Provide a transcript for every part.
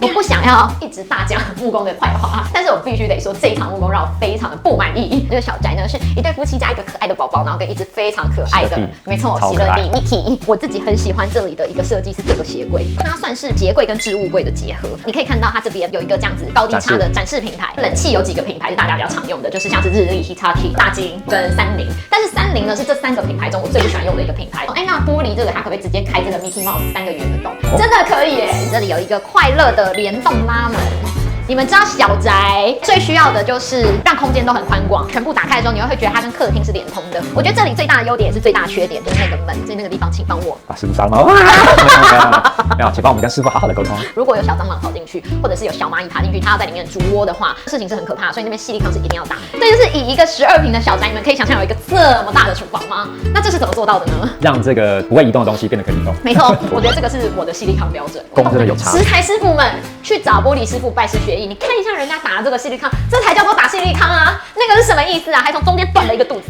我不想要一直大讲木工的坏话，但是我必须得说，这一场木工让我非常的不满意。这个小宅呢是一对夫妻加一个可爱的宝宝，然后跟一只非常可爱的，没错，喜乐蒂 Mickey。我自己很喜欢这里的一个设计是这个鞋柜，它算是鞋柜跟置物柜的结合。你可以看到它这边有一个这样子高低差的展示平台，冷气有几个品牌是大家比较常用的，就是像是日立、Hitachi、大金跟三菱。但是三菱呢是这3个品牌中我最不喜欢用的一个品牌。哎，那玻璃这个它可不可以直接开这个 Mickey Mouse 3个圆的洞？真的可以耶！这里有一个快乐的联动拉门。你们知道小宅最需要的就是让空间都很宽广，全部打开的时候，你会觉得它跟客厅是连通的。我觉得这里最大的优点也是最大的缺点，就是那个门，在那个地方，请帮我把师傅杀了吗？没有，请帮我们跟师傅好好的沟通。如果有小蟑螂跑进去，或者是有小蚂蚁爬进去，它要在里面筑窝的话，事情是很可怕的。所以那边矽利康是一定要打。这就是以一个12平的小宅，你们可以想象有一个这么大的厨房吗？那这是怎么做到的呢？让这个不会移动的东西变得可以移动。没错，我觉得这个是我的矽利康标准。工真的有差。石材师傅们去找玻璃师傅拜师学艺，你看一下人家打的这个矽利康，这才叫做打矽利康啊！那个是什么意思啊？还从中间断了一个肚子。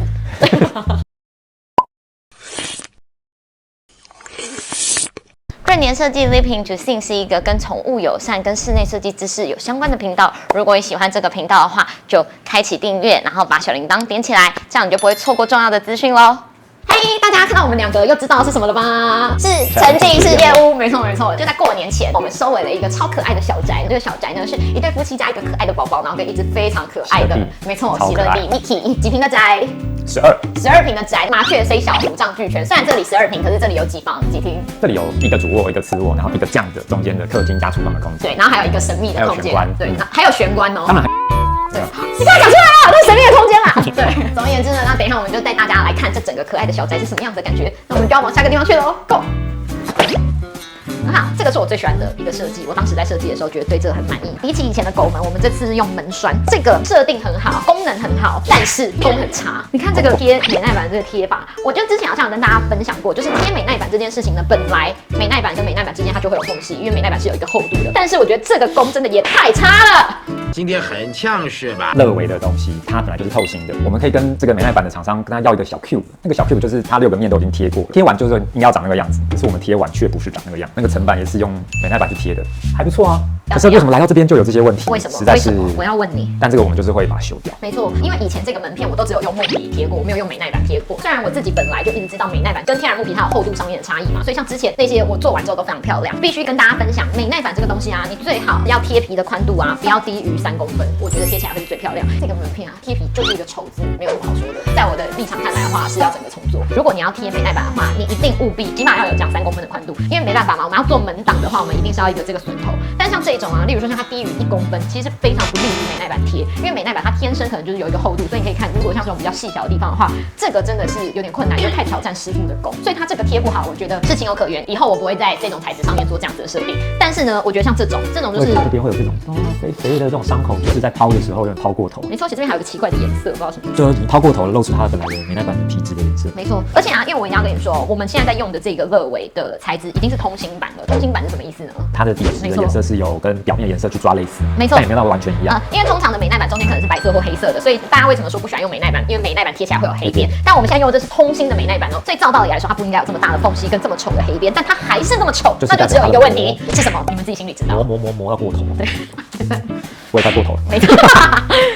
润年设计 Living to Sing 是一个跟宠物友善、跟室内设计知识有相关的频道。如果你喜欢这个频道的话，就开启订阅，然后把小铃铛点起来，这样你就不会错过重要的资讯喽。嘿，大家看到我们2个又知道是什么了吧？是沉浸式夜屋，没错没错。就在过年前，我们收尾了一个超可爱的小宅。这个小宅呢是一对夫妻加一个可爱的宝宝，然后跟一只非常可爱的，没错，喜乐蒂 Mickey。几平的宅？12平的宅，麻雀虽小，五脏俱全。虽然这里12平，可是这里有几房几厅？这里有一个主卧，一个次卧，然后一个这样的中间的客厅加厨房的空间。对，然后还有一个神秘的空间，对，还有玄关哦。当然。对，你看讲出来了，那神秘的空间啦。对，总而言之呢，那等一下我们就带大家来看这整个可爱的小宅是什么样子的感觉。那我们就要往下个地方去喽 ，Go！ 好，这个是我最喜欢的一个设计。我当时在设计的时候，觉得对这个很满意。比起以前的狗门，我们这次是用门栓，这个设定很好，功能很好，但是功很差。你看这个贴美耐板这个贴法，我就之前好像有跟大家分享过，就是贴美耐板这件事情呢，本来美耐板跟美耐板之间它就会有缝隙，因为美耐板是有一个厚度的。但是我觉得这个工真的也太差了。今天很呛是吧？乐维的东西，它本来就是透心的，我们可以跟这个美耐板的厂商跟他要一个小 cube， 那个小 cube 就是它6个面都已经贴过，贴完就是应该要长那个样子，可是我们贴完却不是长那个样，那个层板也是用美耐板去贴的，还不错啊。可是为什么来到这边就有这些问题？为什么？实在是我要问你。但这个我们就是会把它修掉。没错，因为以前这个门片我都只有用木皮贴过，我没有用美耐板贴过。虽然我自己本来就一直知道美耐板跟天然木皮它有厚度上面的差异嘛，所以像之前那些我做完之后都非常漂亮。必须跟大家分享，美耐板这个东西啊，你最好要贴皮的宽度啊，不要低于3公分，我觉得贴起来会是最漂亮。这个门片啊，贴皮就是一个丑字，没有什么好说的。在我的立场看来的话，是要整个重做。如果你要贴美耐板的话，你一定务必起码要有这样3公分的宽度，因为没办法嘛，我们要做门挡的话，我们一定是要一个这个榫头。但像这种啊，例如说像它低于1公分，其实非常不利于美耐板贴，因为美耐板它天生可能就是有一个厚度，所以你可以看，如果像这种比较细小的地方的话，这个真的是有点困难，又太挑战师傅的工，所以它这个贴不好，我觉得是情有可原。以后我不会在这种材质上面做这样子的设定。但是呢，我觉得像这种就是这边会有这种肥肥的这种伤口，就是在抛的时候有点抛过头。没错，而且这边还有一个奇怪的颜色，不知道什么，就是你抛过头了，露出它本来的美耐板的皮质的颜色。没错，而且啊，因为我一定要跟你说，我们现在在用的这个乐维的材质已经是通心板了。通心板是什么意思呢？它的底质的颜色是有跟表面颜色去抓类似，没错，但也没有到完全一样。因为通常的美耐板中间可能是白色或黑色的，所以大家为什么说不喜欢用美耐板？因为美耐板贴起来会有黑边。但我们现在用的这是通心的美耐板哦，所以照道理来说，它不应该有这么大的缝隙跟这么丑的黑边，但它还是那么丑，那就只有一个问题是什么？你们自己心里知道。磨到过头。对，我也快过头了。没错，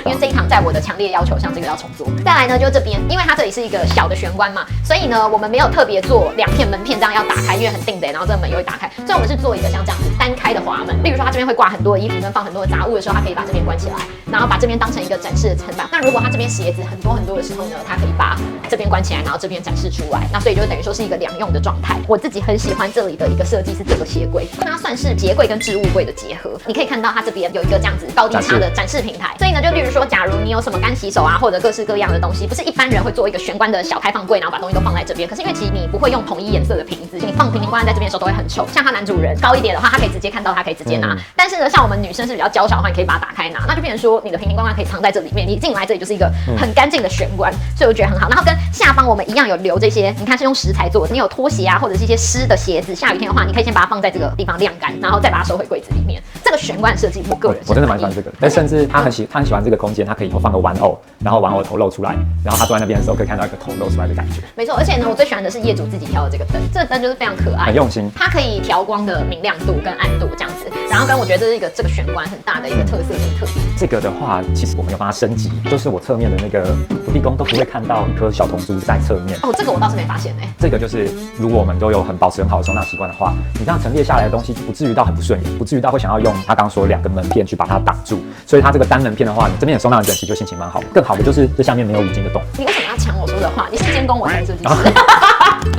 因为这一堂在我的强烈要求，像这个要重做。再来呢，就这边，因为它这里是一个小的玄关嘛，所以呢，我们没有特别做2片门片这样要打开，因为很定的，然后这个门又会打开，所以我们是做一个像这样子单开的滑门。例如说，它这边会挂很多的衣服跟放很多的杂物的时候，它可以把这边关起来，然后把这边当成一个展示的层板。那如果它这边鞋子很多的时候呢，它可以把这边关起来，然后这边展示出来。那所以就等于说是一个2用的状态。我自己很喜欢这里的一个设计是这个鞋柜，它算是鞋柜跟置物柜的结合。你可以看到它这边有一个这样子高低差的展示平台，所以呢，就例如说，假如你有什么干洗手啊，或者各式各样的东西，不是一般人会做一个玄关的小开放柜，然后把东西都放在这边。可是因为其实你不会用统一颜色的瓶子，你放瓶瓶罐罐在这边的时候都会很丑。像他男主人高一点的话，他可以直接看到，他可以直接拿。但是呢，像我们女生是比较娇小的话，你可以把它打开拿，那就变成说你的瓶瓶罐罐可以藏在这里面，你进来这里就是一个很干净的玄关，所以我觉得很好。然后跟下方我们一样有留这些，你看是用石材做的，你有拖鞋啊，或者是一些湿的鞋子，下雨天的话，你可以先把它放在这个地方晾干，然后再把它收回柜子里面。这个玄关观的设计，我个人我真的蛮喜欢这个，但甚至他很喜欢这个空间，他可以以后放个玩偶，然后玩偶头露出来，然后他坐在那边的时候可以看到一个头露出来的感觉。没错，而且呢，我最喜欢的是业主自己挑的这个灯，这个灯就是非常可爱，很用心，它可以调光的明亮度跟暗度这样子，然后跟我觉得这是一个这个玄关很大的一个特色跟特点。这个的话，其实我们有帮它升级，就是我侧面的那个土地公都不会看到一颗小铜珠在侧面。哦，这个我倒是没发现哎。这个就是如果我们都有保持很好的收纳习惯的话，你这样陈列下来的东西就不至于到很不顺眼，不至于到会想要用他刚说2个门片去把它挡住。所以它这个单门片的话，你这边也收纳的整齐，就心情蛮好的。更好的就是这下面没有5金的洞。你为什么要抢我说的话？你是监工，我才是设计师。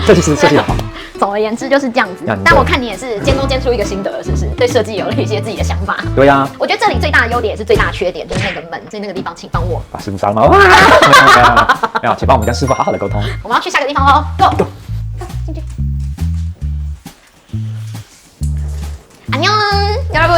设计师设计的好。总而言之就是这样子。但我看你也是监工监出一个心得了，是不是？对设计有了一些自己的想法。对啊。我觉得这里最大的优点也是最大的缺点，就是那个门，在那个地方，请帮我把师傅杀了吗？没有，请帮我们跟师傅好好的沟通。我们要去下个地方喽 ，Go。进去。안녕，여러분。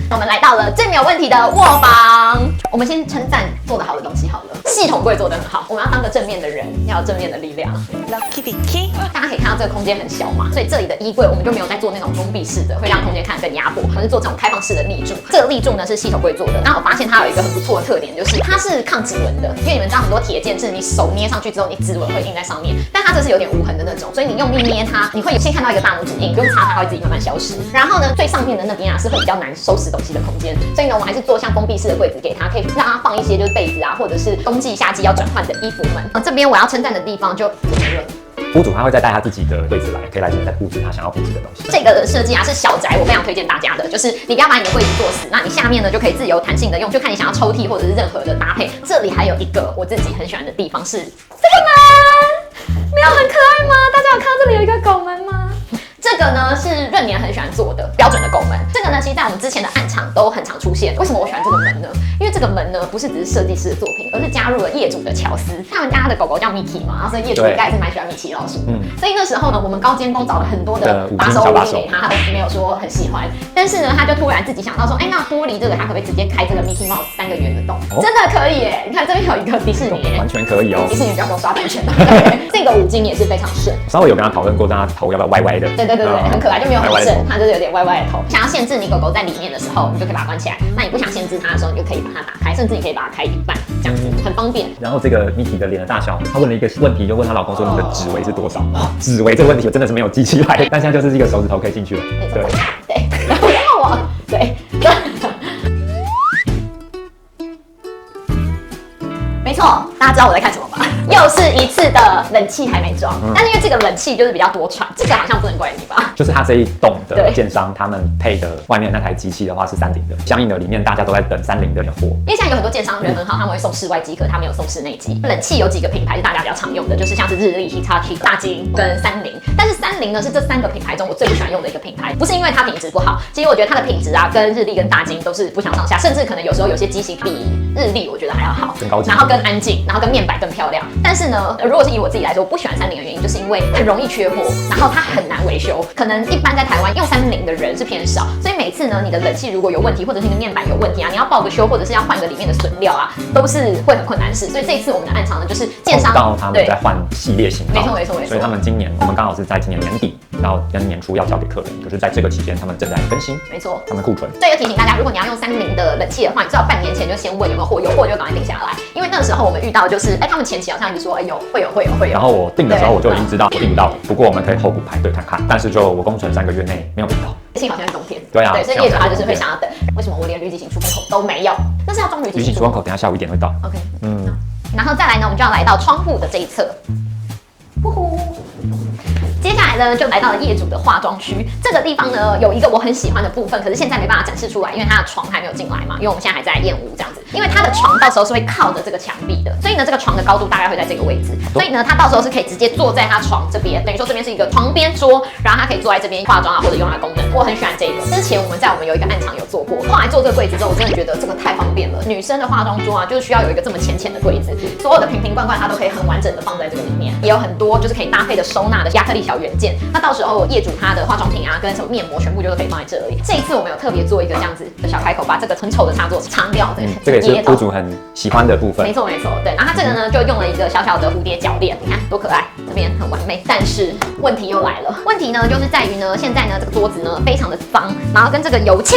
我们来到了最没有问题的卧房。我们先称赞做得好的东西好了，系统柜做得很好。我们要当个正面的人，要有正面的力量。Lucky Vicky， 大家可以看到这个空间很小嘛，所以这里的衣柜我们就没有在做那种封闭式的，会让空间看得更压迫，我们是做这种开放式的立柱。这个立柱呢是系统柜做的，那我发现它有一个很不错的特点，就是它是抗指纹的。因为你们知道很多铁件是你手捏上去之后，你指纹会印在上面，但它这是有点无痕的那种，所以你用力捏它，你会先看到一个大拇指印，不用擦它会自己慢慢消失。然后呢，最上面的那边啊是会比较难收拾东西的空间，所以呢，我们还是做像封闭式的柜子给它，可以让它放一些就是被子啊，或者是冬季、夏季要转换的衣服们。这边我要称赞的地方就屋主他会再带他自己的柜子来，可以来这边再布置他想要布置的东西。这个的设计啊是小宅，我非常推荐大家的，就是你不要把你的柜子做死，那你下面呢就可以自由弹性的用，就看你想要抽屉或者是任何的搭配。这里还有一个我自己很喜欢的地方是这个门，没有很可爱吗？大家有看到这里有一个狗门吗？这个呢是润年很喜欢做的标准的狗门，这个呢其实在我们之前的暗场都很常出现。为什么我喜欢这个门呢？因为这个门呢不是只是设计师的作品，而是加入了业主的巧思。他们家的狗狗叫 Mickey 嘛，然后所以业主应该也是蛮喜欢米奇老鼠的。所以那时候呢，我们高监工找了很多的把手物件给他，他都没有说很喜欢。但是呢，他就突然自己想到说，哎，那玻璃这个他可不可以直接开这个 Mickey Mouse 3个圆的洞？真的可以耶！你看这边有一个迪士尼耶，完全可以哦。迪士尼不要给我刷版权了。对，这个5金也是非常顺。稍微有跟他讨论过，让他头要不要歪歪的。对，很可爱，就没有很正，它就是有点歪歪的头。想要限制你狗狗在里面的时候，你就可以把它关起来。那你不想限制它的时候，你就可以把它打开，甚至你可以把它开一半，这样子很方便。然后这个 Mickey 的脸的大小，她问了一个问题，就问她老公说：“你的指围是多少？”指围这个问题我真的是没有记起来，但现在就是一个手指头可以进去了。对，然后我对。没错，大家知道我在看什么吧？又是一次的冷气还没装，但是因为这个冷气就是比较多喘，这个好像不能怪你吧？就是他这一栋的建商，他们配的外面那台机器的话是30的，相应的里面大家都在等30的货。因为现在有很多建商人很好，他们会送室外机，可他没有送室内机。冷气有几个品牌是大家比较常用的，就是像是日立、Hitachi、大金跟30。但是30呢是这3个品牌中我最不喜欢用的一个品牌，不是因为它品质不好，其实我觉得它的品质啊跟日立跟大金都是不相上下，甚至可能有时候有些机型比日立我觉得还要好，更高级，然后更安静，然后跟面板更漂亮。但是呢，如果是以我自己来说，我不喜欢30的原因，就是因为很容易缺货，然后它很难维修。可能一般在台湾用30的人是偏少，所以每次呢，你的冷气如果有问题，或者是你的面板有问题啊，你要报个修，或者是要换个里面的损料啊，都是会很困难的事。所以这一次我们的暗场呢，就是建商到他们在换系列型号，没错。所以他们今年我们刚好是在今年年底，然后跟年初要交给客人，就是在这个期间他们正在更新，没错，他们库存。所以要提醒大家，如果你要用30的冷气的话，你最好半年前就先问有没有货，有货就赶快定下来，因为那个时候我们遇到就是，他们前期好像一直说，有会有。然后我订的时候我就已经知道我订不到，不过我们可以候补排队看看，但是就我工存3个月内没有订到。幸好现在冬天，对啊，对，所以业主他就是会想要等。为什么我连滤镜型出风口都没有？那是要装滤镜型出风口，等下下午1点会到。OK，然后再来呢，我们就要来到窗户的这一侧。接下来呢，就来到了业主的化妆区。这个地方呢，有一个我很喜欢的部分，可是现在没办法展示出来，因为它的床还没有进来嘛。因为我们现在还在验屋这样子。因为它的床到时候是会靠着这个墙壁的，所以呢，这个床的高度大概会在这个位置。所以呢，它到时候是可以直接坐在它床这边，等于说这边是一个床边桌，然后它可以坐在这边化妆啊，或者用它的功能。我很喜欢这个。之前我们有一个暗场有做过，后来做这个柜子之后，我真的觉得这个太方便了。女生的化妆桌啊，就是需要有一个这么浅的柜子，所有的瓶瓶罐罐它都可以很完整的放在这个里面，也有很多就是可以搭配的收纳的亚克力小元件。那到时候业主他的化妆品啊，跟什么面膜，全部就是可以放在这里。这一次我们有特别做一个这样子的小开口，把这个很丑的插座藏掉。这个也是屋主很喜欢的部分。没错，对。然后它这个呢，就用了一个小小的蝴蝶脚链，你看多可爱，这边很完美。但是问题又来了，问题呢就是在于呢，现在呢这个桌子呢非常的脏，然后跟这个油漆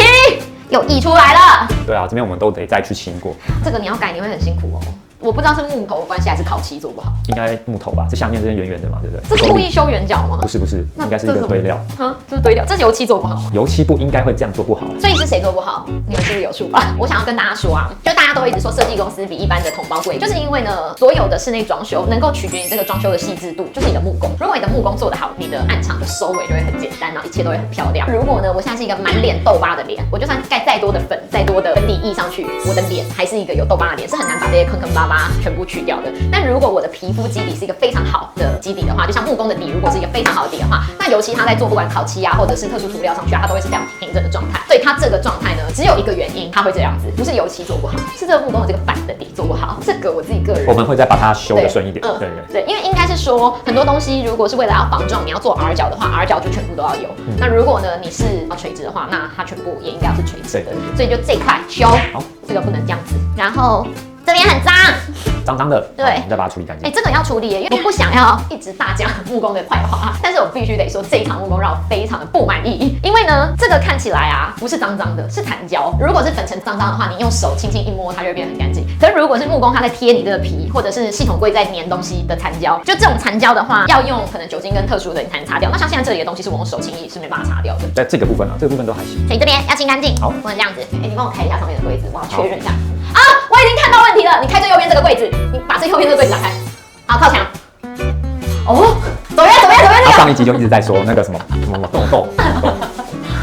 又溢出来了。对啊，这边我们都得再去清过。这个你要改，你会很辛苦哦。我不知道是木头的关系还是烤漆做不好。应该木头吧？这下面这边圆圆的嘛，对不对？这是故意修圆角吗？不是，应该是一个堆料。这是堆料，这是油漆做不好吗？油漆不应该会这样做不好。所以是谁做不好？你们是不是有数吧？我想要跟大家说啊，就大家都会一直说设计公司比一般的同胞贵，就是因为呢，所有的室内装修能够取决于这个装修的细致度，就是你的木工。如果你的木工做得好，你的暗场的收尾就会很简单，然后一切都会很漂亮。如果呢，我现在是一个满脸痘疤的脸，我就算盖再多的粉、再多的粉底液上去，我的脸还是一个有痘疤的脸，是很难把这些坑坑巴巴全部去掉的。但如果我的皮肤基底是一个非常好的基底的话，就像木工的底，如果是一个非常好的底的话，那油漆它在做不管烤漆啊，或者是特殊涂料上去啊，它都会是非常平整的状态。所以它这个状态呢，只有一个原因，它会这样子，不是油漆做不好，是这个木工的这个板的底做不好。这个我自己个人，我们会再把它修得顺一点。对，因为应该是说很多东西，如果是为了要防撞，你要做 R 角的话 ，R 角就全部都要有。那如果呢你是要垂直的话，那它全部也应该要是垂直的。所以就这块修，好，这个不能这样子，然后。这边很脏，脏脏的，对，我们再把它处理干净。这个要处理耶，因为我不想要一直大讲木工的坏话，但是我必须得说这一场木工让我非常的不满意，因为呢，这个看起来啊不是脏脏的，是残胶。如果是粉尘脏脏的话，你用手轻轻一摸，它就会变得很干净。可是如果是木工，它在贴你这个皮，或者是系统柜在粘东西的残胶，就这种残胶的话，要用可能酒精跟特殊的你才能擦掉。那像现在这里的东西是我用手轻易是没办法擦掉的。在这个部分啊，这个部分都还行。所以这边要清干净，好，不能这样子。你帮我开一下上面的柜子，我要确认一下。啊，我已经看到问题了。你开最右边这个柜子，你把最右边这个柜子打开。好，靠墙。哦，左边那个。他上一集就一直在说那个什么痘。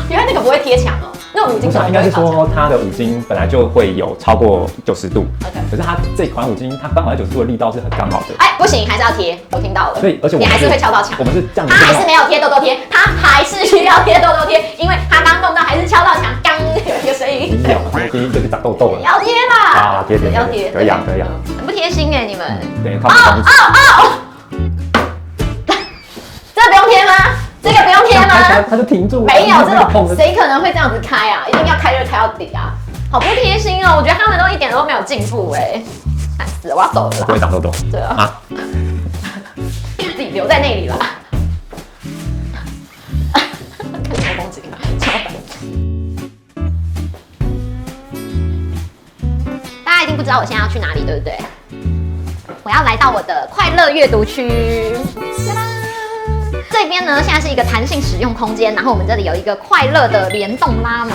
原来那个不会贴墙哦，那种五金应该是说它的五金本来就会有超过90度，可是它这款五金它刚好在90度的力道是很刚好的。不行，还是要贴，我听到了。所以而且你还是会敲到墙。我们是这样子，它还是没有贴痘痘贴，它还是需要贴痘痘贴，因为它刚弄到还是敲到墙，刚有一个声音。不要，第一就是长痘痘了。要贴啦。啊，贴，要贴，可以啊。很不贴心哎，你们。对，他们同意。这不用贴吗？这个不用贴吗？它就停住了。没有这种，谁可能会这样子开啊？一定要开就开到底啊！好不贴心哦，我觉得他们都一点都没有进步哎，烦死了，我要走了啦。不会长痘痘。对啊。自己留在那里啦。看什么风景啊？超烦。大家一定不知道我现在要去哪里，对不对？我要来到我的快乐阅读区。这边呢，现在是一个弹性使用空间，然后我们这里有一个快乐的联动拉门。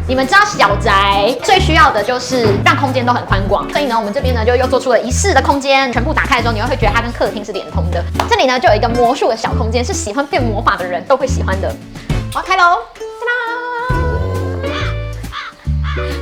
你们知道小宅最需要的就是让空间都很宽广，所以呢，我们这边呢就又做出了一室的空间，全部打开的时候，你会觉得它跟客厅是连通的。这里呢就有一个魔术的小空间，是喜欢变魔法的人都会喜欢的。我要开喽！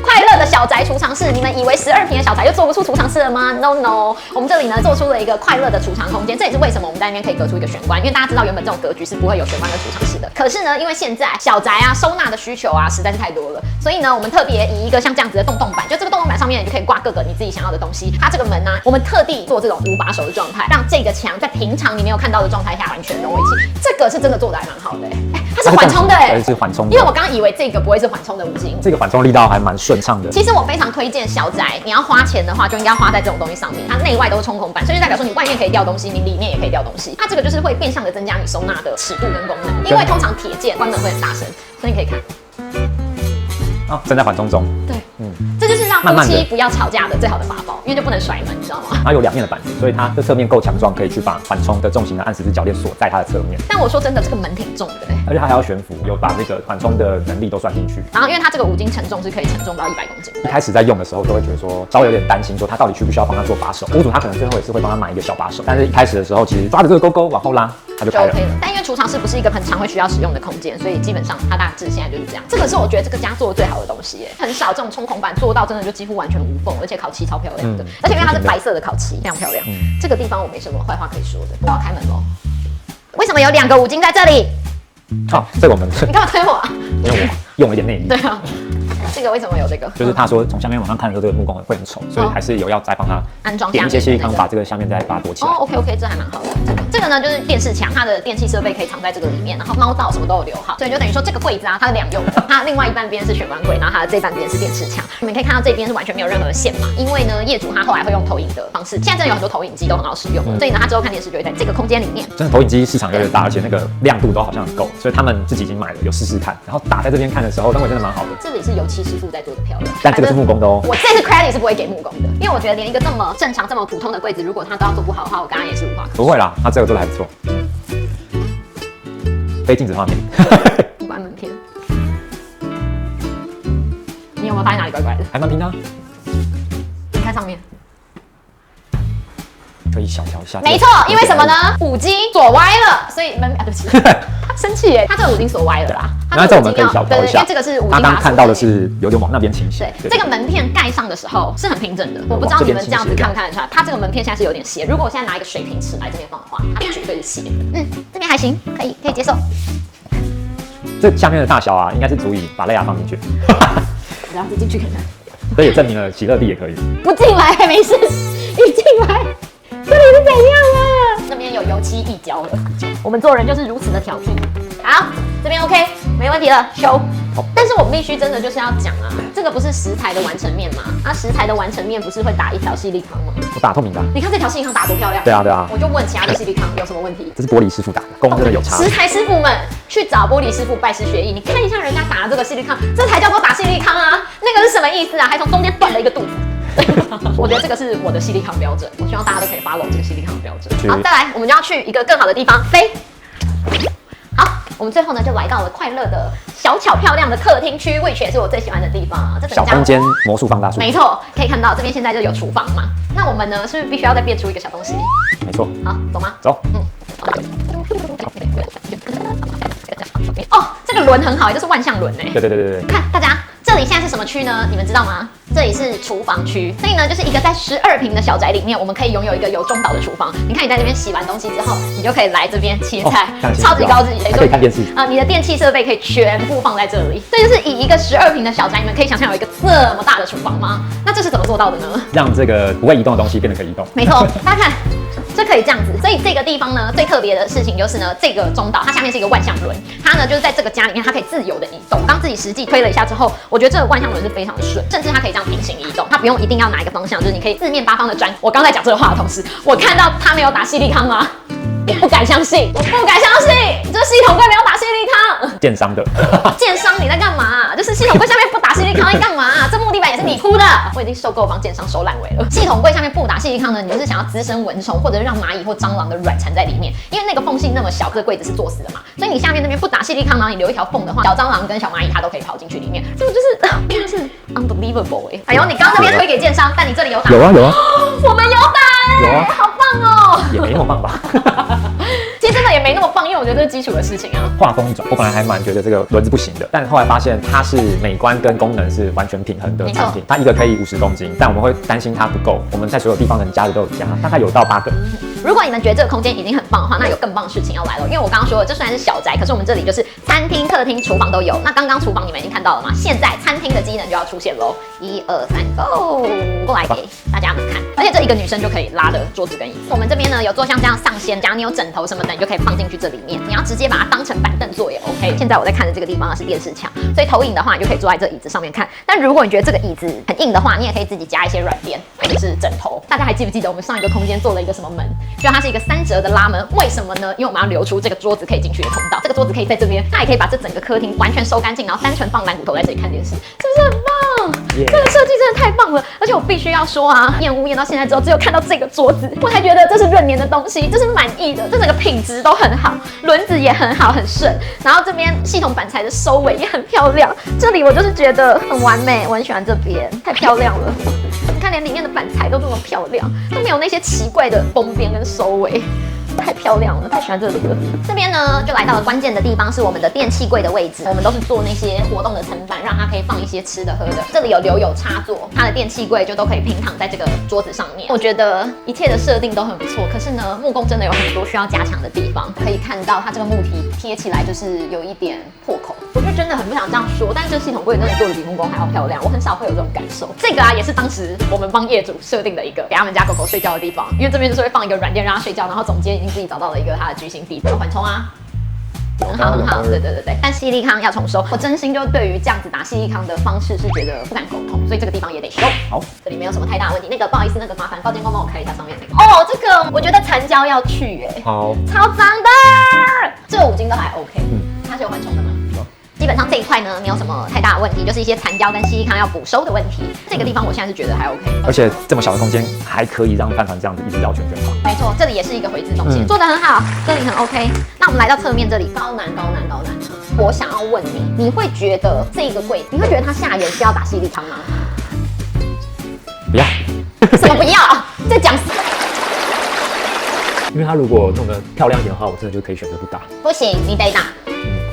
快乐的小宅储藏室，你们以为12平的小宅就做不出储藏室了吗 ？No No， 我们这里呢做出了一个快乐的储藏空间，这也是为什么我们在那边可以隔出一个玄关，因为大家知道原本这种格局是不会有玄关跟储藏室的。可是呢，因为现在小宅啊收纳的需求啊实在是太多了，所以呢我们特别以一个像这样子的洞洞板，就这个洞洞板上面你就可以挂各个你自己想要的东西。它这个门呢、我们特地做这种无把手的状态，让这个墙在平常你没有看到的状态下完全融为一体。这个是真的做的还蛮好的它是缓冲的是缓冲的。因为我刚刚以为这个不会是缓冲的五金，这个缓冲力道还蛮顺畅的。其实我非常推荐小宅，你要花钱的话，就应该花在这种东西上面。它内外都是冲孔板，所以就代表说你外面可以吊东西，你里面也可以吊东西。它这个就是会变相的增加你收纳的尺度跟功能，因为通常铁件关门会很大声，所以你可以看。正在缓冲中。对，这就是让夫妻不要吵架的最好的法宝，因为就不能甩门，你知道吗？它有2面的板子，所以它的侧面够强壮，可以去把缓冲的重心的按14支铰链锁在它的侧面。但我说真的，这个门挺重的而且它还要悬浮，有把这个缓冲的能力都算进去。然后因为它这个五金承重是可以承重到100公斤。一开始在用的时候都会觉得说稍微有点担心，说他到底需不需要帮他做把手。屋主他可能最后也是会帮他买一个小把手，但是一开始的时候其实抓着这个勾勾往后拉，它就开了。OK 了。但因为储藏室不是一个很常会需要使用的空间，所以基本上它大致现在就是这样。这个是我觉得这个家做的最好的东西很少这种冲孔板做到真的就几乎完全无缝，而且烤漆超漂亮的，而且因为它是白色的烤漆，非常漂亮。这个地方我没什么坏话可以说的，我要开门喽。为什么有2个五金在这里？这个我们你干嘛推我啊？因为我用了一点内力。对啊。这个为什么有这个？就是他说从下面往上看的时候，这个木工会很丑，所以还是有要再帮他安装点一些矽利康，把这个下面再把它躲起来。OK， 这还蛮好的。这个呢就是电视墙，它的电器设备可以藏在这个里面，然后猫灶什么都有留好，所以就等于说这个柜子啊，它是2用的，它另外一半边是玄关柜，然后它的这半边是电视墙。你们可以看到这边是完全没有任何的线嘛，因为呢业主他后来会用投影的方式，现在真的有很多投影机都很好使用，所以呢他之后看电视就会在这个空间里面。真的投影机市场越来越大，而且那个亮度都好像很够，所以他们自己已经买了有试试看，然后打在这边看的时候，氛围真的蛮好的。这里是油漆是师傅在做的漂亮。但这个是木工的哦。我这次 credit 是不会给木工的，因为我觉得连一个这么正常、这么普通的柜子，如果他都要做不好的话，我刚刚也是无话可说。不会啦，他这个做的还不错。非镜子画面。关门片。你有没有发现哪里怪怪的？还蛮平的、啊。你看上面。可以小调一下。没错，因为什么呢？五金锁歪了，所以门对不起，他生气耶，他这个五金锁歪了啦。那这我们可以小调一下。因为这个是五金。他刚看到的是有点往那边倾斜。对，这个门片盖上的时候是很平整的，我不知道你们这样子看不看得出来，它这个门片现在是有点斜。如果我现在拿一个水平尺来这边放的话，它绝对是斜的。这边还行，可以接受。这下面的大小啊，应该是足以把雷亚放进去。然后进去看看。这也证明了喜乐蒂也可以。不进来没事，一进来。这里是怎样啊？那边有油漆溢胶了，我们做人就是如此的挑剔。好，这边 OK， 没问题了，修。但是我必须真的就是要讲啊，这个不是食材的完成面吗？食材的完成面不是会打一条矽利康吗？我打透明的、啊。你看这条矽利康打多漂亮。对啊。我就问其他的矽利康有什么问题？这是玻璃师傅打的，工真的有差。食材师傅们去找玻璃师傅拜师学艺，你看一下人家打的这个矽利康，这才叫做打矽利康啊！那个是什么意思啊？还从中间断了一个肚子。我觉得这个是我的矽利康标准，我希望大家都可以 follow 这个矽利康标准。好，再来，我们就要去一个更好的地方飞。好，我们最后呢就来到了快乐的小巧漂亮的客厅区，which也是我最喜欢的地方啊。这小空间魔术放大术。没错，可以看到这边现在就有厨房嘛。那我们呢是不是必须要再变出一个小东西？没错。好，走吗？走。哦，这个轮很好，这是万向轮哎。对。看大家。这里现在是什么区呢？你们知道吗？这里是厨房区，所以呢，就是一个在12平的小宅里面，我们可以拥有一个有中岛的厨房。你看你在这边洗完东西之后，你就可以来这边切菜，超级高级，还可以看电视你的电器设备可以全部放在这里。这就是以一个12平的小宅，你们可以想象有一个这么大的厨房吗？那这是怎么做到的呢？让这个不会移动的东西变得可以移动。没错，大家看。这可以这样子，所以这个地方呢，最特别的事情就是呢，这个中岛它下面是一个万向轮，它呢就是在这个家里面，它可以自由的移动。我刚自己实际推了一下之后，我觉得这个万向轮是非常的顺，甚至它可以这样平行移动，它不用一定要哪一个方向，就是你可以四面八方的转。我刚在讲这个话的同时，我看到它没有打矽利康吗？我不敢相信，这系统柜没有打矽利康。建商的，建商你在干嘛？就是系统柜下面不打矽利康，你干嘛？这木地板也是你铺的，我已经受够帮建商收烂尾了。系统柜下面不打矽利康呢，你就是想要滋生蚊虫，或者是让蚂蚁或蟑螂的卵缠在里面，因为那个缝隙那么小，这个柜子是做死的嘛，所以你下面那边不打矽利康，然后你留一条缝的话，小蟑螂跟小蚂蚁它都可以跑进去里面，这个就是 unbelievable 哎！哎呦，你刚刚那边推给建商，但你这里有打？有啊，我们有打，有啊，好棒哦！也没那么棒吧？其实真的也没那么棒，因为我觉得这是基础的事情啊。画风一转，我本来还蛮觉得这个轮子不行的，但后来发现它是美观跟功能是完全平衡的产品。它一个可以50公斤，但我们会担心它不够，我们在所有地方能加的都有加，大概有到8个。如果你们觉得这个空间已经很棒的话，那有更棒的事情要来了。因为我刚刚说了，这虽然是小宅，可是我们这里就是餐厅、客厅、厨房都有。那刚刚厨房你们已经看到了吗？现在餐厅的机能就要出现喽！1、2、3，Go！ 过来给大家们看。而且这一个女生就可以拉的桌子跟椅子。我们这边呢有做像这样上掀，假如你有枕头什么的，你就可以放进去这里面。你要直接把它当成板凳坐也 OK。现在我在看的这个地方呢是电视墙，所以投影的话，你就可以坐在这椅子上面看。但如果你觉得这个椅子很硬的话，你也可以自己加一些软垫或者是枕头。大家还记不记得我们上一个空间做了一个什么门？就它是一个3折的拉门，为什么呢？因为我们要留出这个桌子可以进去的通道。这个桌子可以在这边，它也可以把这整个客厅完全收干净，然后单纯放蓝骨头在这里看电视，是不是很棒？这个设计真的太棒了！而且我必须要说啊，验屋验到现在之后，只有看到这个桌子，我才觉得这是闰年的东西，这是满意的，这整个品质都很好，轮子也很好，很顺。然后这边系统板材的收尾也很漂亮，这里我就是觉得很完美，我很喜欢这边，太漂亮了。你看，连里面的板材都这么漂亮，都没有那些奇怪的崩边跟收尾。太漂亮了，太喜欢这里了。这边呢，就来到了关键的地方，是我们的电器柜的位置。我们都是做那些活动的层板，让它可以放一些吃的喝的。这里有留有插座，它的电器柜就都可以平躺在这个桌子上面。我觉得一切的设定都很不错，可是呢，木工真的有很多需要加强的地方。可以看到它这个木体贴起来就是有一点破口，我就真的很不想这样说，但是系统柜真的做的比木工还要漂亮，我很少会有这种感受。这个啊，也是当时我们帮业主设定的一个给他们家狗狗睡觉的地方，因为这边就是会放一个软垫让它睡觉，然后总监已经自己找到了一个它的居心地址，缓冲啊。很好很好，对。但矽利康要重收，我真心就对于这样子打矽利康的方式是觉得不敢沟通，所以这个地方也得修。好，这里没有什么太大的问题。那个不好意思，那个麻烦包间工帮我开一下上面那个。哦，这个我觉得残胶要去好，超脏的。这个5金都还 OK，它是有缓冲的吗？基本上这一块呢没有什么太大的问题，就是一些残胶跟细细康要补收的问题。这个地方我现在是觉得还 OK， 而且这么小的空间还可以让饭团这样子一直绕圈圈跑。没错，这里也是一个回字动线，做得很好，这里很 OK。那我们来到侧面这里，高难。我想要问你，你会觉得这个柜，你会觉得它下沿需要打矽利康吗？不要，什么不要？在讲什么？因为它如果弄得漂亮一点的话，我真的就可以选择不打。不行，你得打。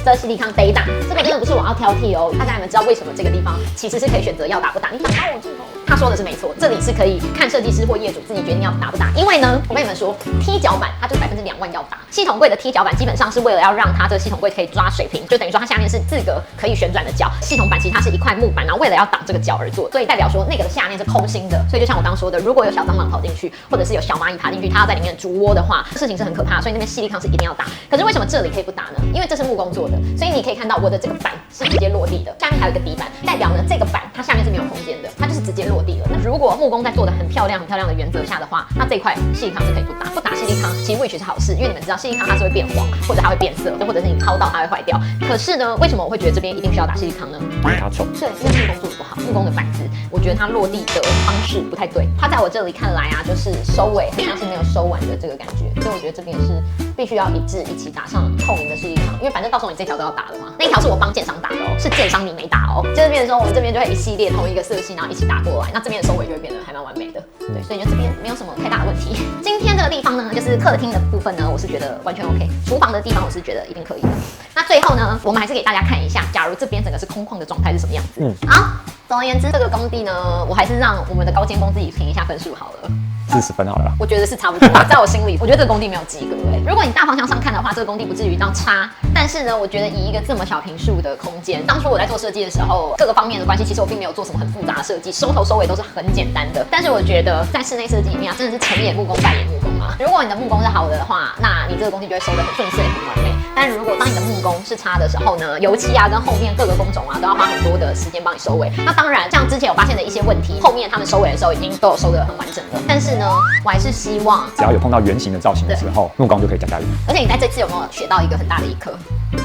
这矽利康得打，这个真的不是我要挑剔哦。大家你们知道为什么这个地方其实是可以选择要打不打？你想到我镜头，他说的是没错，这里是可以看设计师或业主自己决定要打不打。因为呢，我跟你们说，踢脚板它就是2万要打。系统柜的踢脚板基本上是为了要让它这个系统柜可以抓水平，就等于说它下面是4个可以旋转的脚。系统板其实它是一块木板，然后为了要挡这个脚而做，所以代表说那个的下面是空心的。所以就像我刚说的，如果有小蟑螂跑进去，或者是有小蚂蚁爬进去，它要在里面筑窝的话，事情是很可怕的。所以那边矽利康是一定要打。可是为什么这里可以不打呢？因为这是木工做的，所以你可以看到我的这个板是直接落地的，下面还有一个底板，代表呢这个板它下面是没有空间的，它就是直接落地了。那如果木工在做的很漂亮的原则下的话，那这一块矽利康是可以不打。不打矽利康其实which是好事，因为你们知道矽利康它是会变黄，或者它会变色，或者是你敲到它会坏掉。可是呢，为什么我会觉得这边一定需要打矽利康呢？因为它丑。对，因为木工做的不好，木工的板子，我觉得它落地的方式不太对。它在我这里看来啊，就是收尾很像是没有收完的这个感觉，所以我觉得这边是必须要一致一起打上透明的矽利康，因为反正到时候你这条都要打的嘛。那一条是我帮建商打的哦，是建商你没打哦。就是变成说我们这边就会一系列同一个色系，然后一起打过来，那这边的收尾就会变得还蛮完美的。对，所以就这边没有什么太大的问题。今天这个地方呢，就是客厅的部分呢，我是觉得完全 OK。厨房的地方我是觉得一定可以的。那最后呢，我们还是给大家看一下，假如这边整个是空旷的状态是什么样子。好，总而言之，这个工地呢，我还是让我们的高监工自己评一下分数好了。40分好了啦。我觉得是差不多，在我心里，我觉得这个工地没有及格如果你大方向上看的话，这个工地不至于到差，但是呢，我觉得以一个这么小坪数的空间，当初我在做设计的时候，各个方面的关系，其实我并没有做什么很复杂的设计，收头收尾都是很简单的。但是我觉得在室内设计里面啊，真的是成也木工，败也木工啊。如果你的木工是好的话，那你这个工地就会收得很顺遂、很完美。但如果当你的木工是差的时候呢，油漆啊跟后面各个工种啊都要花很多的时间帮你收尾。那当然，像之前有发现的一些问题，后面他们收尾的时候已经都有收得很完整了。但是呢，我还是希望只要有碰到圆形的造型的时候，木工就可以加油。而且你在这次有没有学到一个很大的一课？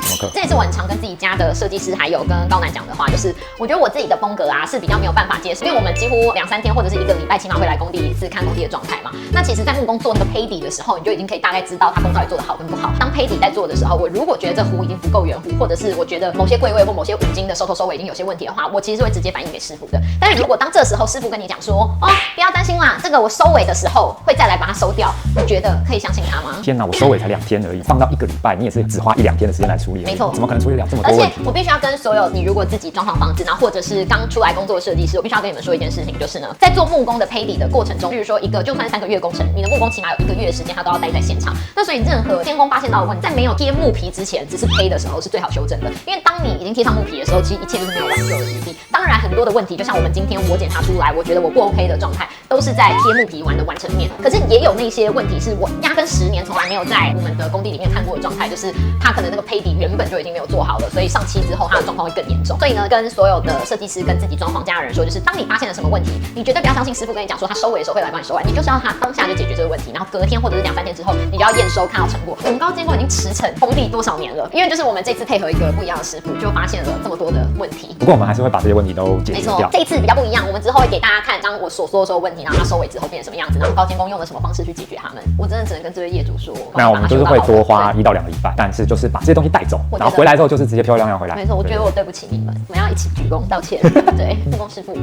什么课？这也是我很常跟自己家的设计师还有跟高楠讲的话，就是我觉得我自己的风格啊是比较没有办法接受，因为我们几乎2、3天或者是1个礼拜起码会来工地一次看工地的状态嘛。那其实，在木工做那个胚底的时候，你就已经可以大概知道它工到底做的好跟不好。当胚底在做的时候，我如果觉得这弧已经不够圆弧，或者是我觉得某些柜位或某些五金的收头收尾已经有些问题的话，我其实是会直接反映给师傅的。但是如果当这时候师傅跟你讲说，哦，不要担心啦，这个我收尾的时候会再来把它收掉，你觉得可以相信他吗？天哪，我收尾才2天而已，放到1个礼拜，你也是只花1、2天的时间来处理而已。没错，怎么可能处理了这么多而且问题？我必须要跟所有你如果自己装潢房子，然后或者是刚出来工作的设计师，我必须要跟你们说一件事情，就是呢，在做木工的胚底的过程中，比如说就算是3个月工程，你的木工起码有1个月的时间，他都要待在现场。那所以任何监工发现到的问题，在没有贴木皮之前，只是胚的时候是最好修正的，因为当你已经贴上木皮的时候，其实一切就是没有挽救的余地。当然，很多的问题，就像我们今天我检查出来，我觉得我不 OK 的状态，都是在贴木皮完的完成面。可是也有那些问题是我压根10年从来没有在我们的工地里面看过的状态，就是它可能那个胚底原本就已经没有做好了，所以上漆之后它的状况会更严重。所以呢，跟所有的设计师跟自己装潢家的人说，就是当你发现了什么问题，你绝对不要相信师傅跟你讲说他收尾的时候会来帮你收完，你就是要他当下就解决这个问题，然后隔天或者是2、3天之后，你就要验收看到成果。我们高监工已经驰骋工地多少年了？因为就是我们这次配合一个不一样的师傅，就发现了这么多的问题。不过我们还是会把这些问题都解没错决掉。这一次比较不一样，我们之后会给大家看，刚刚我所说的所有问题，然后他收尾之后变成什么样子，然后高监工用了什么方式去解决他们。我真的只能跟这位业主说，那我们就是会多花1到2个礼拜，但是就是把这些东西带走，然后回来之后就是直接漂亮亮回来。没错，我觉得我对不起你们，我们要一起鞠躬道歉。对，木工师傅。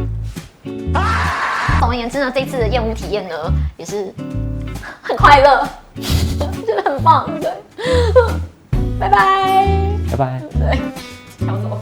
总而言之呢，这次的验屋体验呢，也是很快乐，觉得很棒。对，拜拜，拜拜。对，挑走。